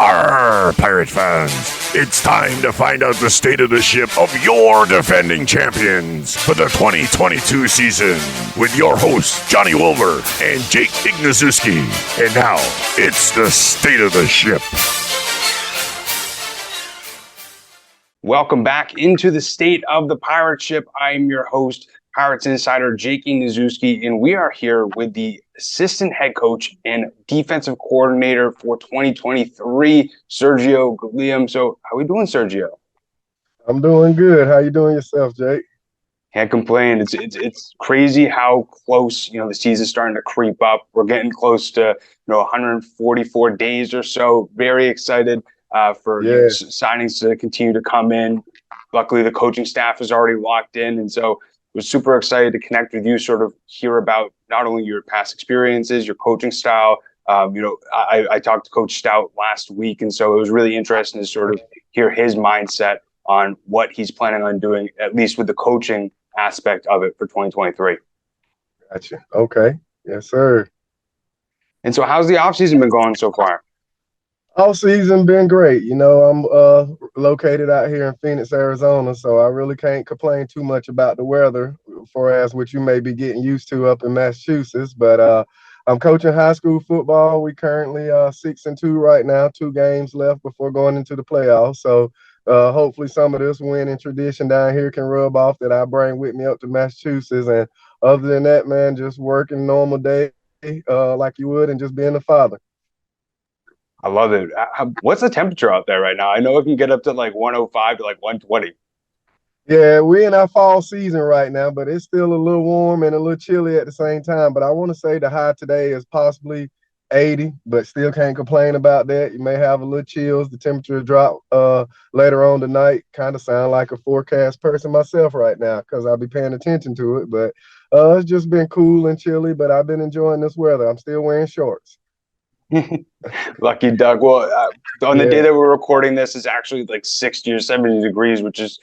Arr, Pirate fans! It's time to find out the state of the ship of your defending champions for the 2022 season with your hosts, Johnny Wolver and Jake Ignaszewski. And now, it's the state of the ship. Welcome back into the state of the pirate ship. I'm your host, Pirates Insider Jake Ignaszewski, and we are here with the assistant head coach and defensive coordinator for 2023, Sergio Gilliam. So how are we doing, Sergio? I'm doing good. How you doing yourself, Jake? Can't complain. It's crazy how close, the season's starting to creep up. We're getting close to, 144 days or so. Very excited for signings to continue to come in. Luckily, the coaching staff is already locked in, and so was super excited to connect with you, sort of hear about not only your past experiences, your coaching style. I talked to Coach Stoute last week, and so it was really interesting to sort of hear his mindset on what he's planning on doing, at least with the coaching aspect of it for 2023. Gotcha. Okay. Yes, sir. And so how's the offseason been going so far? All season been great. I'm located out here in Phoenix, Arizona, so I really can't complain too much about the weather for as what you may be getting used to up in Massachusetts. But I'm coaching high school football. We currently 6-2 right now, 2 games left before going into the playoffs. So hopefully some of this winning tradition down here can rub off that I bring with me up to Massachusetts. And other than that, man, just working normal day like you would and just being a father. I love it. What's the temperature out there right now? I know it can get up to like 105 to like 120. Yeah, we're in our fall season right now, but it's still a little warm and a little chilly at the same time. But I want to say the high today is possibly 80, but still can't complain about that. You may have a little chills. The temperature drop later on tonight. Kind of sound like a forecast person myself right now because I'll be paying attention to it. But it's just been cool and chilly, but I've been enjoying this weather. I'm still wearing shorts. Lucky Doug. Well, on the day that we're recording this is actually like 60 or 70 degrees, which is,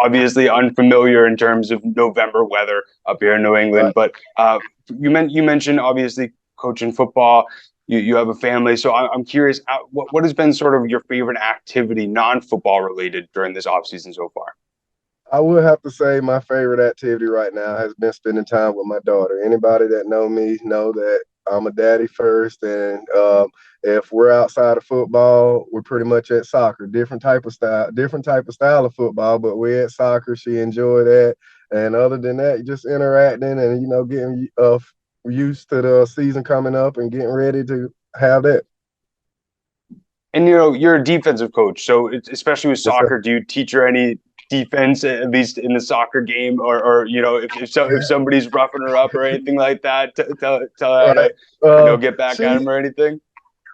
obviously unfamiliar in terms of November weather up here in New England. Right. But you mentioned obviously coaching football. You have a family, so I'm curious, what has been sort of your favorite activity, non-football related, during this offseason so far? I would have to say my favorite activity right now has been spending time with my daughter. Anybody that know me know that I'm a daddy first, and if we're outside of football, we're pretty much at soccer. Different type of style of football, but we're at soccer. She enjoyed that, and other than that, just interacting and getting used to the season coming up and getting ready to have that. And you're a defensive coach, so especially with soccer, do you teach her any defense, at least in the soccer game, or if somebody's roughing her up or anything like that, tell her to get back at him or anything?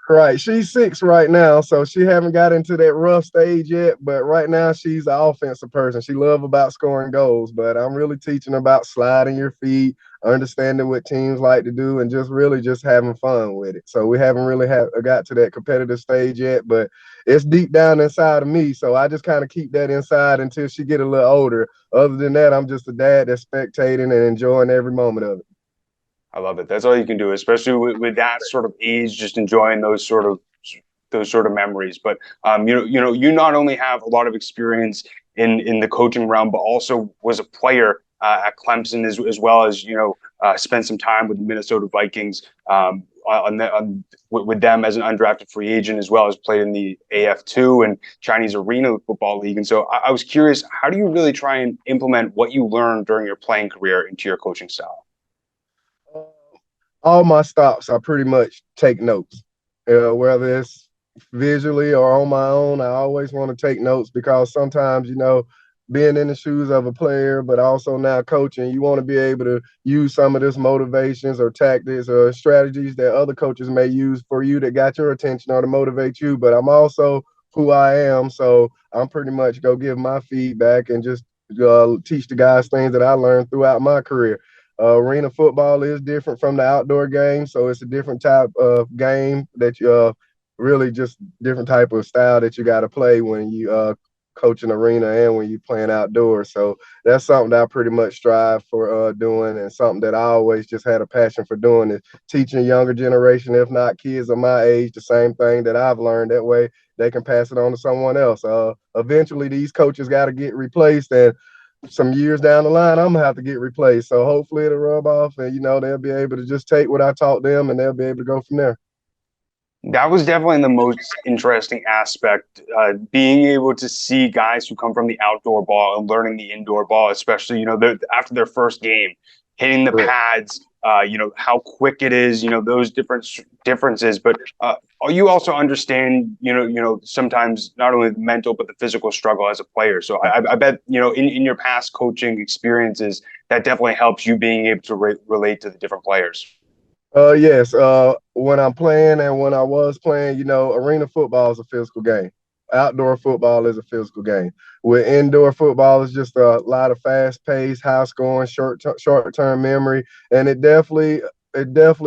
Right. She's 6 right now, so she haven't got into that rough stage yet, but right now she's an offensive person. She loves about scoring goals, but I'm really teaching her about sliding your feet, understanding what teams like to do, and just having fun with it. So we haven't really got to that competitive stage yet, but it's deep down inside of me, so I just kind of keep that inside until she get a little older. Other than that, I'm just a dad that's spectating and enjoying every moment of it. I love it. That's all you can do, especially with that sort of age, just enjoying those sort of memories. But you not only have a lot of experience in the coaching realm, but also was a player at Clemson as well as spent some time with the Minnesota Vikings with them as an undrafted free agent, as well as played in the AF2 and Chinese Arena Football League. And so I was curious, how do you really try and implement what you learned during your playing career into your coaching style? All my stops, I pretty much take notes, whether it's visually or on my own. I always want to take notes because sometimes, being in the shoes of a player, but also now coaching, you want to be able to use some of this motivations or tactics or strategies that other coaches may use for you that got your attention or to motivate you. But I'm also who I am, so I'm pretty much go give my feedback and just teach the guys things that I learned throughout my career. Arena football is different from the outdoor game, so it's a different type of game that you really just different type of style that you got to play when you coaching arena and when you're playing outdoors. So that's something that I pretty much strive for doing, and something that I always just had a passion for doing is teaching younger generation, if not kids of my age, the same thing that I've learned. That way they can pass it on to someone else. Eventually these coaches got to get replaced, and some years down the line, I'm gonna have to get replaced. So hopefully it'll rub off, and they'll be able to just take what I taught them, and they'll be able to go from there. That was definitely the most interesting aspect, being able to see guys who come from the outdoor ball and learning the indoor ball, especially, after their first game, hitting the pads, how quick it is, those differences. But you also understand, sometimes not only the mental, but the physical struggle as a player. So I bet, in your past coaching experiences, that definitely helps you being able to relate to the different players. Yes. When I'm playing and when I was playing, arena football is a physical game. Outdoor football is a physical game. With indoor football, it's just a lot of fast-paced, high-scoring, short-term memory, and it definitely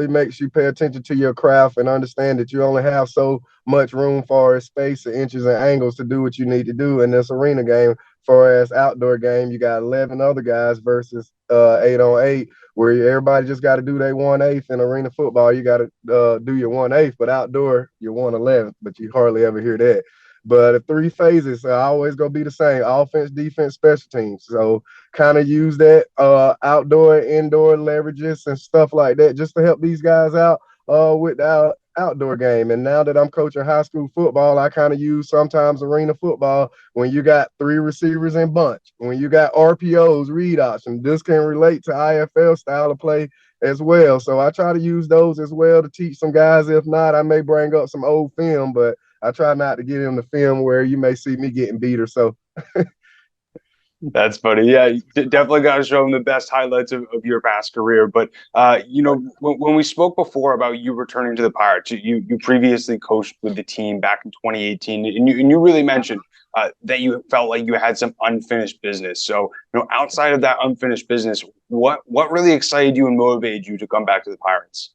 makes you pay attention to your craft and understand that you only have so much room for space and inches and angles to do what you need to do in this arena game. For as outdoor game, you got 11 other guys versus 8-on-8, where everybody just got to do their 1/8. In arena football, you got to do your 1/8, but outdoor, you're 1/11, but you hardly ever hear that. But the three phases are always going to be the same: offense, defense, special teams. So kind of use that outdoor, indoor leverages and stuff like that just to help these guys out with the outdoor game. And now that I'm coaching high school football, I kind of use sometimes arena football when you got three receivers in bunch, when you got RPOs, read option. This can relate to IFL style of play as well. So I try to use those as well to teach some guys. If not, I may bring up some old film, but I try not to get in the film where you may see me getting beat or so. That's funny. Yeah, definitely got to show them the best highlights of your past career. But when we spoke before about you returning to the Pirates, you previously coached with the team back in 2018, and you really mentioned that you felt like you had some unfinished business. So outside of that unfinished business, what really excited you and motivated you to come back to the Pirates?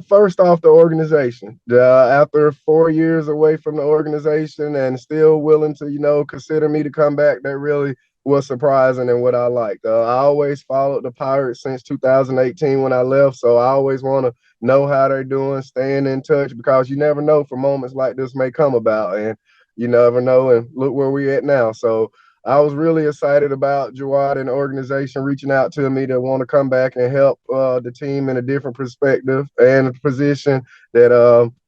First off, the organization. After 4 years away from the organization and still willing to, consider me to come back, that really was surprising and what I liked. I always followed the Pirates since 2018 when I left, so I always want to know how they're doing, staying in touch, because you never know for moments like this may come about, and you never know. And look where we're at now. So I was really excited about Jawad and the organization reaching out to me to want to come back and help the team in a different perspective and a position that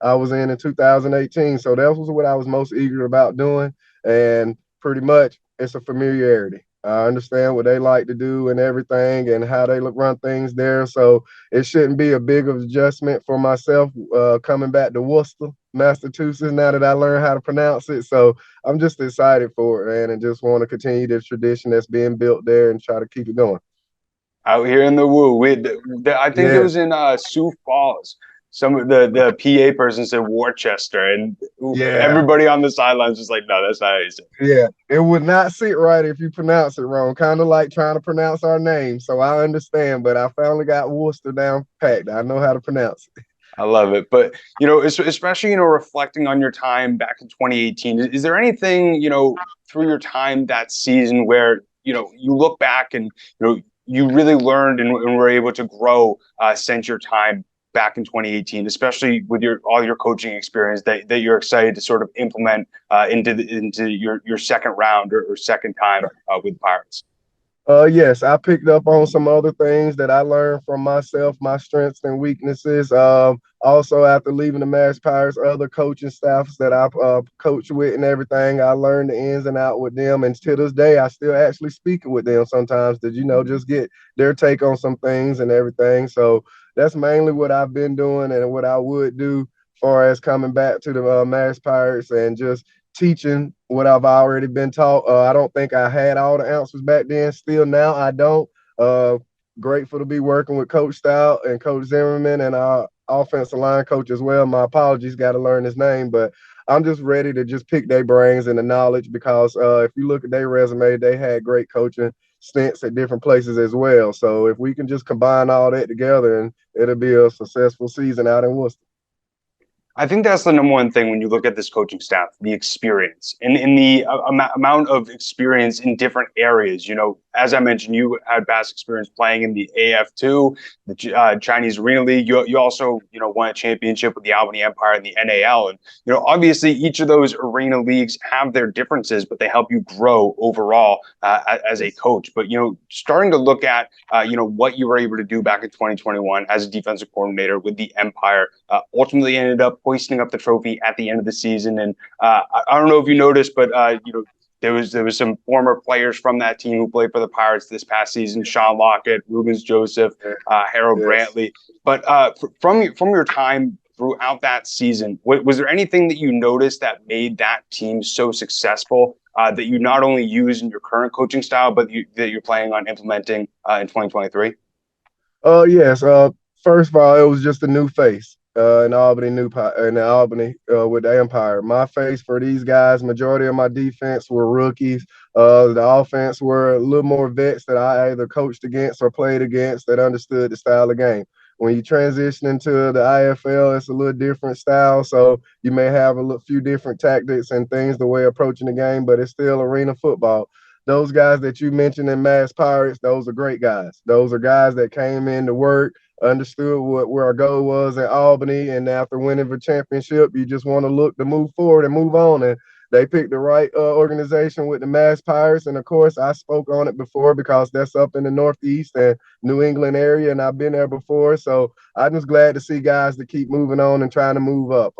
I was in 2018. So that was what I was most eager about doing. And pretty much it's a familiarity. I understand what they like to do and everything and how they run things there. So it shouldn't be a big of adjustment for myself coming back to Worcester, Massachusetts, now that I learned how to pronounce it. So I'm just excited for it, man, and just want to continue the tradition that's being built there and try to keep it going. Out here in the woo, I think it was in Sioux Falls. Some of the PA person said Worcester, and everybody on the sidelines was like, "No, that's not how you say it." Yeah, it would not sit right if you pronounce it wrong. Kind of like trying to pronounce our name. So I understand, but I finally got Worcester down packed. I know how to pronounce it. I love it. But, especially, reflecting on your time back in 2018, is there anything, through your time that season where, you look back and, you really learned and were able to grow since your time back in 2018, especially with all your coaching experience that you're excited to sort of implement into your second round or second time with Pirates? Yes, I picked up on some other things that I learned from myself, my strengths and weaknesses. Also, after leaving the Mass Pirates, other coaching staffs that I've coached with and everything, I learned the ins and out with them. And to this day, I still actually speak with them sometimes to, just get their take on some things and everything. So that's mainly what I've been doing and what I would do as far as coming back to the Mass Pirates and just teaching what I've already been taught. I don't think I had all the answers back then. Still now I don't. Grateful to be working with Coach Stoute and Coach Zimmerman and our offensive line coach as well. My apologies, got to learn his name, but I'm just ready to just pick their brains and the knowledge, because if you look at their resume, they had great coaching stints at different places as well. So if we can just combine all that together, and it'll be a successful season out in Worcester. I think that's the number one thing when you look at this coaching staff, the experience and in the amount of experience in different areas. You know, as I mentioned, you had past experience playing in the AF2, the Chinese Arena League. You also, you know, won a championship with the Albany Empire and the NAL. And, you know, obviously each of those arena leagues have their differences, but they help you grow overall as a coach. But, you know, starting to look at, you know, what you were able to do back in 2021 as a defensive coordinator with the Empire, ultimately ended up hoisting up the trophy at the end of the season. And I don't know if you noticed, but you know, there was some former players from that team who played for the Pirates this past season: Sean Lockett, Rubens Joseph, Harold Brantley. But from your time throughout that season, was there anything that you noticed that made that team so successful that you not only use in your current coaching style, but that you're planning on implementing in 2023? Yes. First of all, it was just a new face. In Albany, with the Empire. My face for these guys, majority of my defense were rookies. The offense were a little more vets that I either coached against or played against that understood the style of game. When you transition into the IFL, it's a little different style, so you may have few different tactics and things the way approaching the game, but it's still arena football. Those guys that you mentioned in Mass Pirates, those are great guys. Those are guys that came in to work, understood where our goal was at Albany, and after winning the championship, you just want to look to move forward and move on. And they picked the right organization with the Mass Pirates, and of course, I spoke on it before because that's up in the Northeast and New England area, and I've been there before. So I'm just glad to see guys that keep moving on and trying to move up.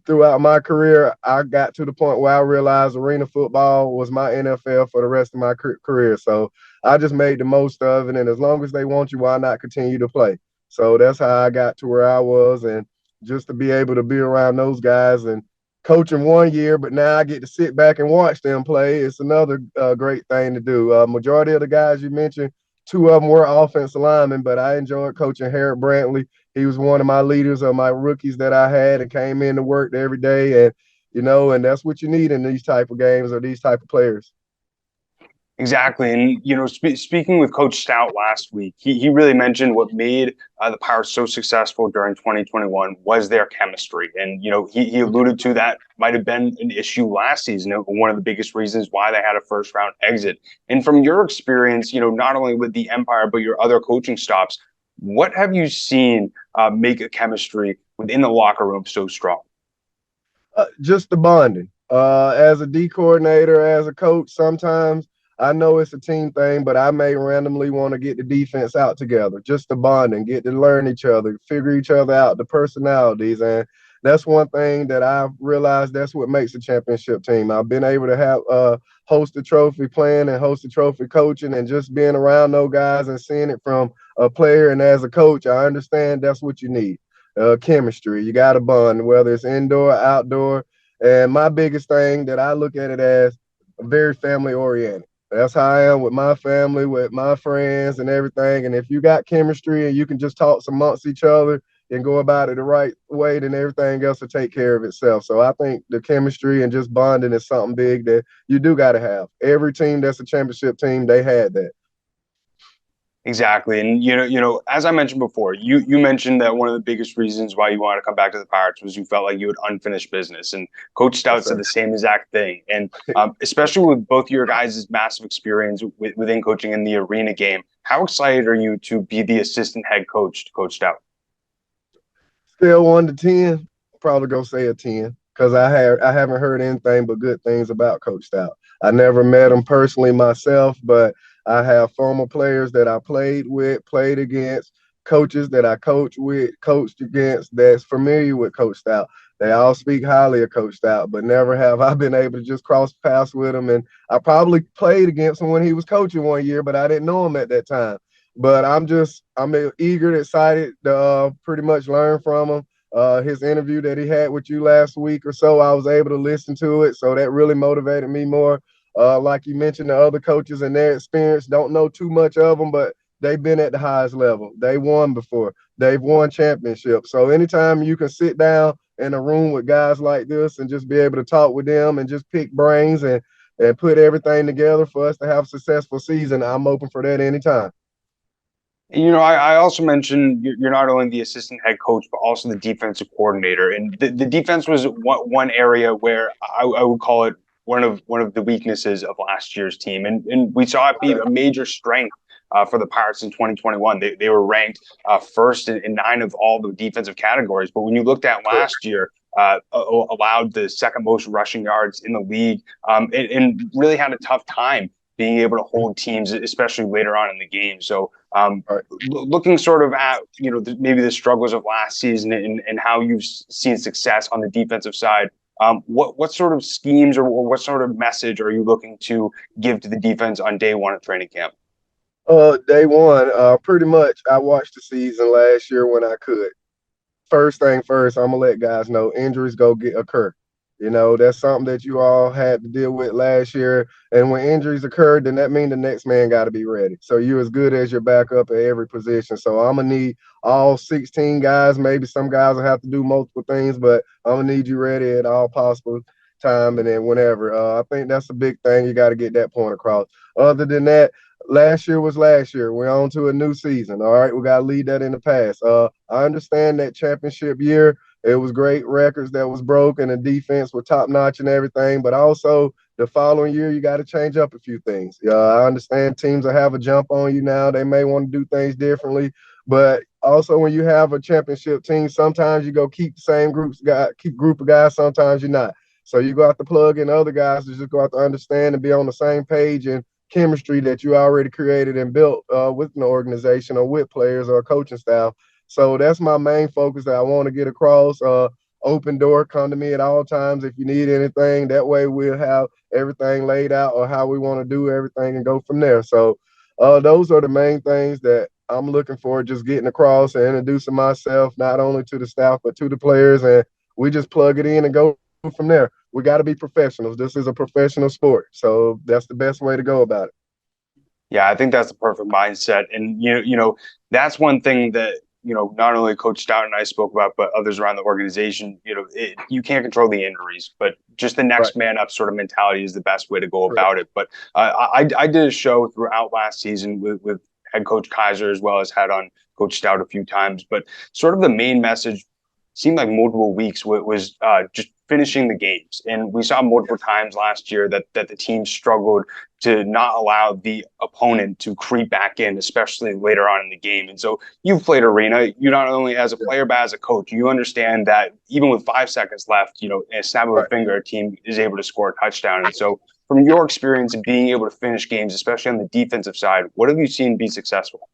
Throughout my career, I got to the point where I realized arena football was my NFL for the rest of my career. So I just made the most of it. And as long as they want you, why not continue to play? So that's how I got to where I was. And just to be able to be around those guys and coaching 1 year, but now I get to sit back and watch them play. It's another great thing to do. Majority of the guys you mentioned, two of them were offensive linemen, but I enjoyed coaching Harold Brantley. He was one of my leaders of my rookies that I had and came in to work every day. And, you know, and that's what you need in these type of games or these type of players. Exactly. And, you know, speaking with Coach Stoute last week, he really mentioned what made the Pirates so successful during 2021 was their chemistry. And, you know, he alluded to that might have been an issue last season, one of the biggest reasons why they had a first round exit. And from your experience, you know, not only with the Empire, but your other coaching stops, what have you seen make a chemistry within the locker room so strong? Just the bonding. As a D coordinator, as a coach, sometimes I know it's a team thing, but I may randomly want to get the defense out together, just to bond and get to learn each other, figure each other out, the personalities. And that's one thing that I've realized that's what makes a championship team. I've been able to have host a trophy playing and host a trophy coaching, and just being around those guys and seeing it from a player and as a coach, I understand that's what you need. Chemistry. You got to bond, whether it's indoor, outdoor. And my biggest thing that I look at it as very family oriented. That's how I am with my family, with my friends and everything. And if you got chemistry and you can just talk amongst each other and go about it the right way, then everything else will take care of itself. So I think the chemistry and just bonding is something big that you do got to have. Every team that's a championship team, they had that. Exactly. And, you know, as I mentioned before, you mentioned that one of the biggest reasons why you wanted to come back to the Pirates was you felt like you had unfinished business. And Coach Stoute said the same exact thing. And especially with both your guys' massive experience within coaching in the arena game, how excited are you to be the assistant head coach to Coach Stoute? Still 1 to 10, probably go say a 10, because I haven't heard anything but good things about Coach Stoute. I never met him personally myself, but I have former players that I played with, played against, coaches that I coached with, coached against, that's familiar with Coach Stoute. They all speak highly of Coach Stoute, but never have I been able to just cross paths with him. And I probably played against him when he was coaching 1 year, but I didn't know him at that time. But I'm eager and excited to pretty much learn from him. His interview that he had with you last week or so, I was able to listen to it. So that really motivated me more. Like you mentioned, the other coaches and their experience, don't know too much of them, but they've been at the highest level. They won before. They've won championships. So anytime you can sit down in a room with guys like this and just be able to talk with them and just pick brains and put everything together for us to have a successful season, I'm open for that anytime. I also mentioned you're not only the assistant head coach, but also the defensive coordinator. And the defense was one area where I would call it one of the weaknesses of last year's team. And we saw it be a major strength for the Pirates in 2021. They were ranked first in 9 of all the defensive categories. But when you looked at last year, allowed the second most rushing yards in the league, and really had a tough time being able to hold teams, especially later on in the game. So looking sort of at, maybe the struggles of last season and how you've seen success on the defensive side, what sort of schemes or what sort of message are you looking to give to the defense on day one of training camp? Day one, pretty much I watched the season last year when I could. First thing first, I'm gonna let guys know injuries occur. That's something that you all had to deal with last year. And when injuries occur, then that means the next man got to be ready. So you're as good as your backup at every position. So I'm gonna need all 16 guys. Maybe some guys will have to do multiple things, but I'm gonna need you ready at all possible time and then whenever. I think that's a big thing. You got to get that point across. Other than that, last year was last year. We're on to a new season. All right, we got to leave that in the past. I understand that championship year, it was great records that was broken and the defense were top notch and everything, but also the following year you got to change up a few things. I understand teams will have a jump on you now. They may want to do things differently, but also when you have a championship team, sometimes you go keep the same group of guys. Sometimes you're not. So you go out to plug in other guys to just go out to understand and be on the same page and chemistry that you already created and built with an organization or with players or coaching staff. So that's my main focus that I want to get across. Open door, come to me at all times if you need anything. That way we'll have everything laid out or how we want to do everything and go from there. So those are the main things that I'm looking for, just getting across and introducing myself, not only to the staff, but to the players. And we just plug it in and go from there. We got to be professionals. This is a professional sport. So that's the best way to go about it. Yeah, I think that's the perfect mindset. And, that's one thing that, not only Coach Stoute and I spoke about, but others around the organization, you can't control the injuries, but just the next man up sort of mentality is the best way to go about it. But I did a show throughout last season with head coach Kaiser, as well as had on Coach Stoute a few times. But sort of the main message seemed like multiple weeks was just finishing the games. And we saw multiple times last year that the team struggled to not allow the opponent to creep back in, especially later on in the game. And so you've played arena, you not only as a player, but as a coach, you understand that even with 5 seconds left, a snap of a finger, a team is able to score a touchdown. And so from your experience of being able to finish games, especially on the defensive side, what have you seen be successful?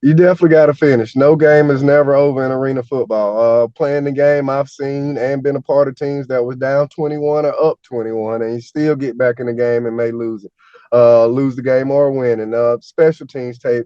You definitely got to finish. No game is never over in arena football. Playing the game, I've seen and been a part of teams that was down 21 or up 21, and you still get back in the game and may lose it, lose the game or win. And special teams take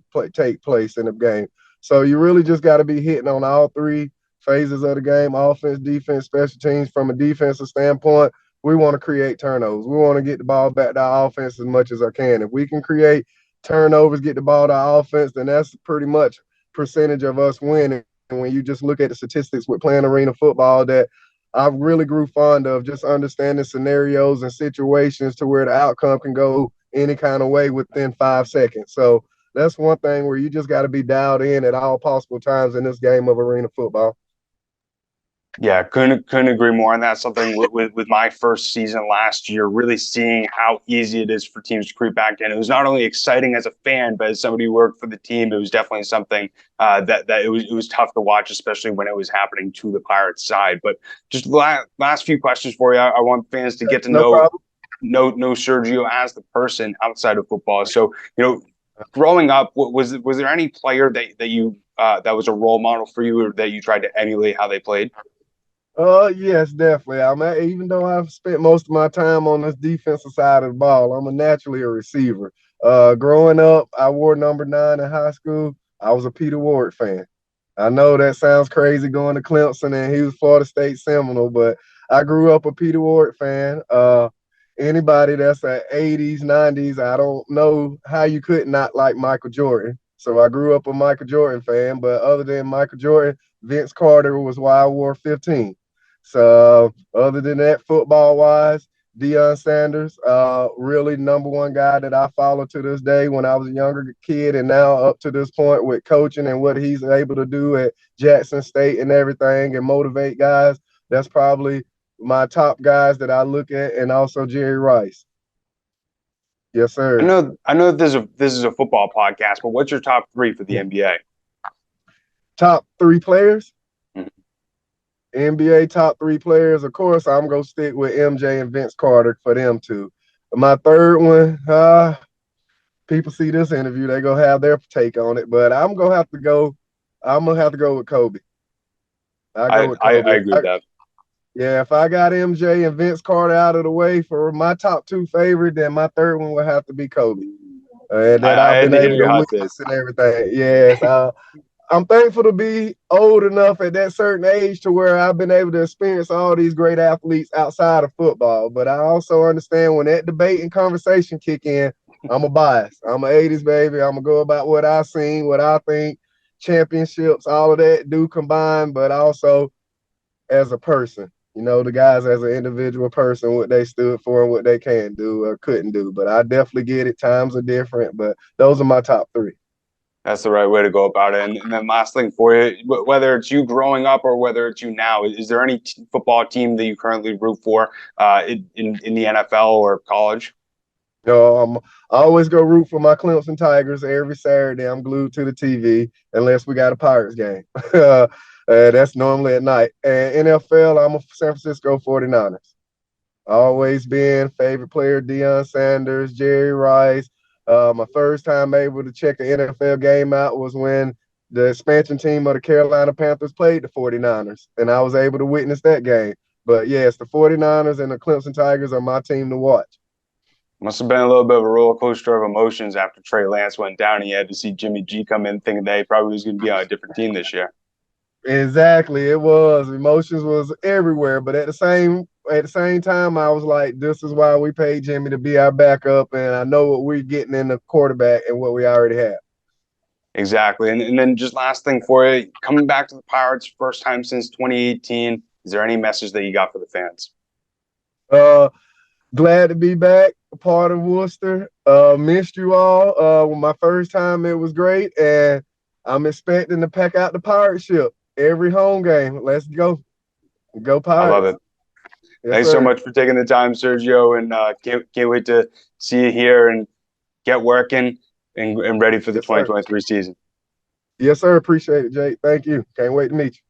place in the game. So you really just got to be hitting on all 3 phases of the game: offense, defense, special teams. From a defensive standpoint, we want to create turnovers. We want to get the ball back to our offense as much as I can. If we can create turnovers, get the ball to our offense, then that's pretty much percentage of us winning. And when you just look at the statistics with playing arena football, that I really grew fond of just understanding scenarios and situations to where the outcome can go any kind of way within 5 seconds. So that's one thing where you just got to be dialed in at all possible times in this game of arena football. Yeah, couldn't agree more. And that's something with my first season last year, really seeing how easy it is for teams to creep back in. It was not only exciting as a fan, but as somebody who worked for the team, it was definitely something that it was tough to watch, especially when it was happening to the Pirates side. But just last few questions for you. I want fans to get to know Sergio as the person outside of football. So, growing up, was there any player that you that was a role model for you, or that you tried to emulate how they played? Yes, definitely. Even though I've spent most of my time on this defensive side of the ball, I'm naturally a receiver. Growing up, I wore number 9 in high school. I was a Peter Ward fan. I know that sounds crazy going to Clemson, and he was Florida State Seminole, but I grew up a Peter Ward fan. Anybody that's a 80s, 90s, I don't know how you could not like Michael Jordan. So I grew up a Michael Jordan fan, but other than Michael Jordan, Vince Carter was why I wore 15. So other than that, football wise, Deion Sanders, really number one guy that I follow to this day when I was a younger kid and now up to this point with coaching and what he's able to do at Jackson State and everything and motivate guys. That's probably my top guys that I look at, and also Jerry Rice. Yes, sir. I know this is a football podcast, but what's your top three for the NBA? Top three players? Mhm. NBA top three players, of course, I'm going to stick with MJ and Vince Carter for them two. My third one, people see this interview, they're going to have their take on it, but I'm going to have to go with Kobe. I agree with that. Yeah, if I got MJ and Vince Carter out of the way for my top two favorite, then my third one would have to be Kobe. That I've been able to witness and everything. Yes, I'm thankful to be old enough at that certain age to where I've been able to experience all these great athletes outside of football. But I also understand when that debate and conversation kick in, I'm a bias. I'm an 80s baby. I'm going to go about what I've seen, what I think, championships, all of that do combine, but also as a person. You know, the guys as an individual person, what they stood for and what they can do or couldn't do. But I definitely get it. Times are different, but those are my top three. That's the right way to go about it. And then last thing for you, whether it's you growing up or whether it's you now, is there any football team that you currently root for in the NFL or college? I always go root for my Clemson Tigers every Saturday. I'm glued to the TV unless we got a Pirates game. That's normally at night. And NFL, I'm a San Francisco 49ers. Always been favorite player, Deion Sanders, Jerry Rice. My first time able to check an NFL game out was when the expansion team of the Carolina Panthers played the 49ers, and I was able to witness that game. But yes, the 49ers and the Clemson Tigers are my team to watch. Must have been a little bit of a roller coaster of emotions after Trey Lance went down. He had to see Jimmy G come in thinking that he probably was going to be on a different team this year. Exactly, it was. Emotions was everywhere, but at the same time, I was like, this is why we paid Jimmy to be our backup, and I know what we're getting in the quarterback and what we already have. Exactly. And then just last thing for you, coming back to the Pirates, first time since 2018, is there any message that you got for the fans? Glad to be back, a part of Worcester. Missed you all. My first time, it was great, and I'm expecting to pack out the pirate ship every home game. Let's go. Go Pirates. I love it. Yes, Thanks sir. so much for taking the time, Sergio, and can't wait to see you here and get working and ready for the 2023 season. Yes, sir. Appreciate it, Jake. Thank you. Can't wait to meet you.